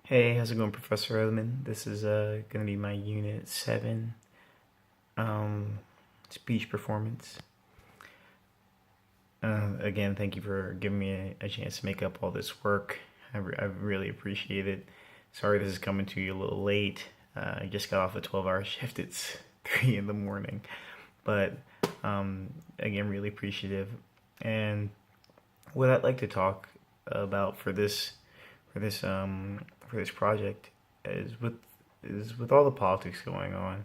Hey, how's it going, Professor Edelman? This is gonna be my Unit 7 um, speech performance. Again, thank you for giving me a chance to make up all this work. I really appreciate it. Sorry this is coming to you a little late. I just got off a 12-hour shift. It's 3 in the morning. But again, really appreciative. And what I'd like to talk about for this project is with all the politics going on,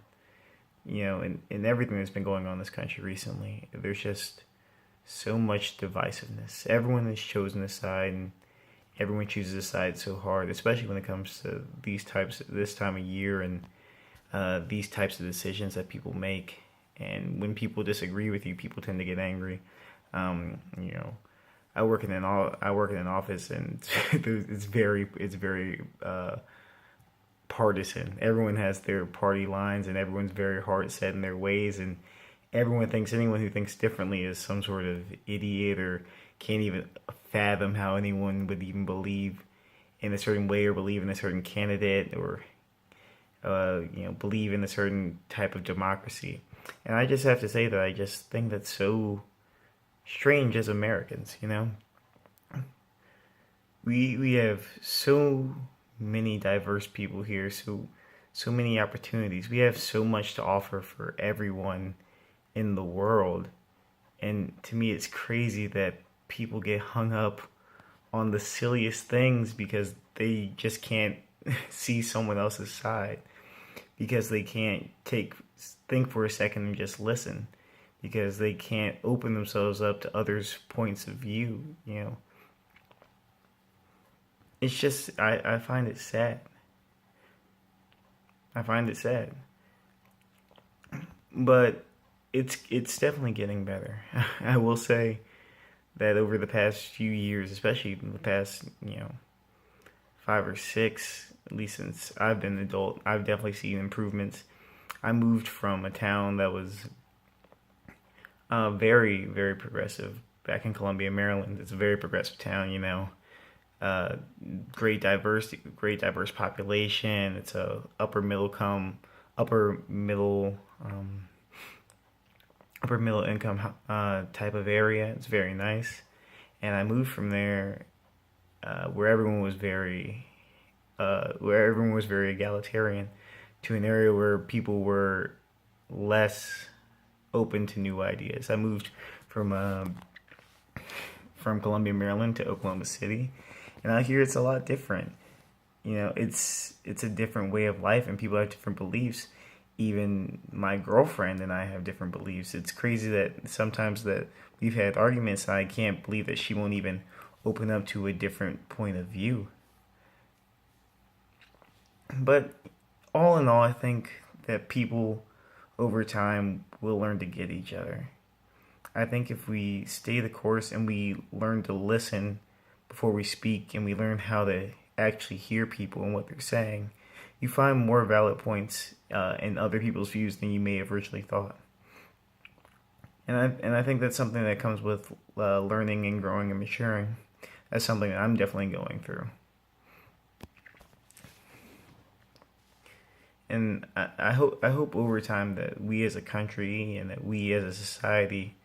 and everything that's been going on in this country recently. There's just so much divisiveness. Everyone has chosen a side, and everyone chooses a side so hard, especially when it comes to this time of year, and these types of decisions that people make. And when people disagree with you, people tend to get angry. You know, I work in an office, and it's very partisan. Everyone has their party lines, and everyone's very hard set in their ways, and everyone thinks anyone who thinks differently is some sort of idiot or can't even fathom how anyone would even believe in a certain way or believe in a certain candidate or believe in a certain type of democracy. And I just have to say that I just think that's so strange as Americans. We have so many diverse people here, so many opportunities. We have so much to offer for everyone in the world. And to me, it's crazy that people get hung up on the silliest things because they just can't see someone else's side, because they can't think for a second and just listen, because they can't open themselves up to others' points of view. It's just I find it sad. I find it sad. But it's definitely getting better. I will say that over the past few years, especially in the past, 5 or 6, at least since I've been an adult, I've definitely seen improvements. I moved from a town that was very, very progressive back in Columbia, Maryland. It's a very progressive town. Uh, great diverse population. It's a upper middle, upper middle income type of area. It's very nice, and I moved from there where everyone was very egalitarian, to an area where people were less open to new ideas. I moved from uh, from Columbia, Maryland to Oklahoma City, and out here it's a lot different. It's a different way of life, and people have different beliefs. Even my girlfriend and I have different beliefs. It's crazy that sometimes that we've had arguments, and I can't believe that she won't even open up to a different point of view. But all in all, I think that people over time will learn to get each other. I think if we stay the course and we learn to listen before we speak, and we learn how to actually hear people and what they're saying, you find more valid points in other people's views than you may have originally thought. And I think that's something that comes with learning and growing and maturing. That's something that I'm definitely going through. And I hope over time that we as a country and that we as a society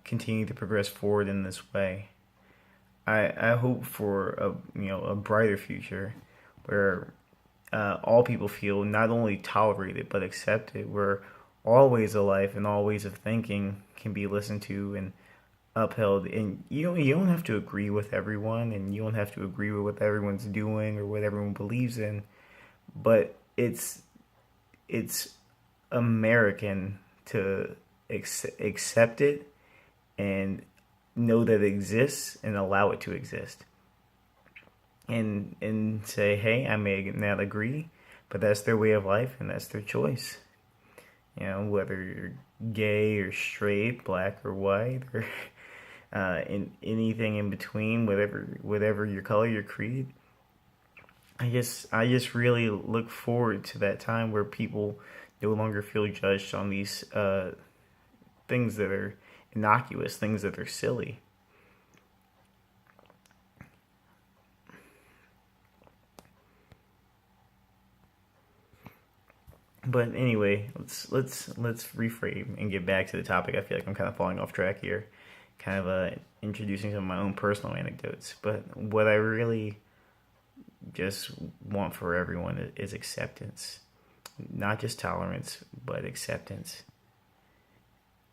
continue to progress forward in this way. I hope for a brighter future where all people feel not only tolerated but accepted, where all ways of life and all ways of thinking can be listened to and upheld. And you don't have to agree with everyone, and you don't have to agree with what everyone's doing or what everyone believes in, but it's American to accept it and know that it exists and allow it to exist, and say, hey, I may not agree, but that's their way of life and that's their choice. Whether you're gay or straight, black or white, or in anything in between, whatever your color, your creed. I just really look forward to that time where people no longer feel judged on these things that are innocuous, things that are silly. But anyway, let's reframe and get back to the topic. I feel like I'm kind of falling off track here, kind of introducing some of my own personal anecdotes. But what I really just want for everyone is acceptance, not just tolerance, but acceptance.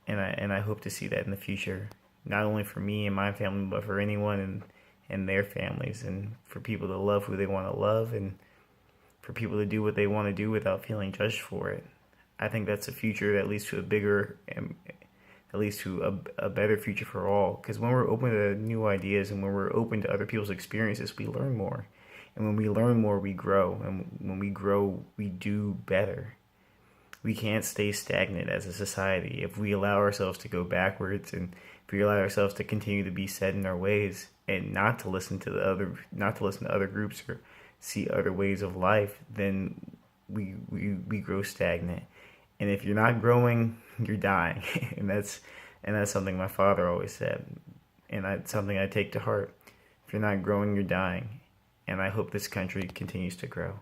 And I hope to see that in the future, not only for me and my family, but for anyone and their families, and for people to love who they want to love, and for people to do what they want to do without feeling judged for it. I think that's a future that leads to a bigger, at least to a better future for all. Because when we're open to new ideas and when we're open to other people's experiences, we learn more. And when we learn more, we grow. And when we grow, we do better. We can't stay stagnant as a society if we allow ourselves to go backwards, and if we allow ourselves to continue to be set in our ways and not to listen to other groups or see other ways of life, then we grow stagnant. And if you're not growing, you're dying. and that's something my father always said, and that's something I take to heart. If you're not growing, you're dying. And I hope this country continues to grow.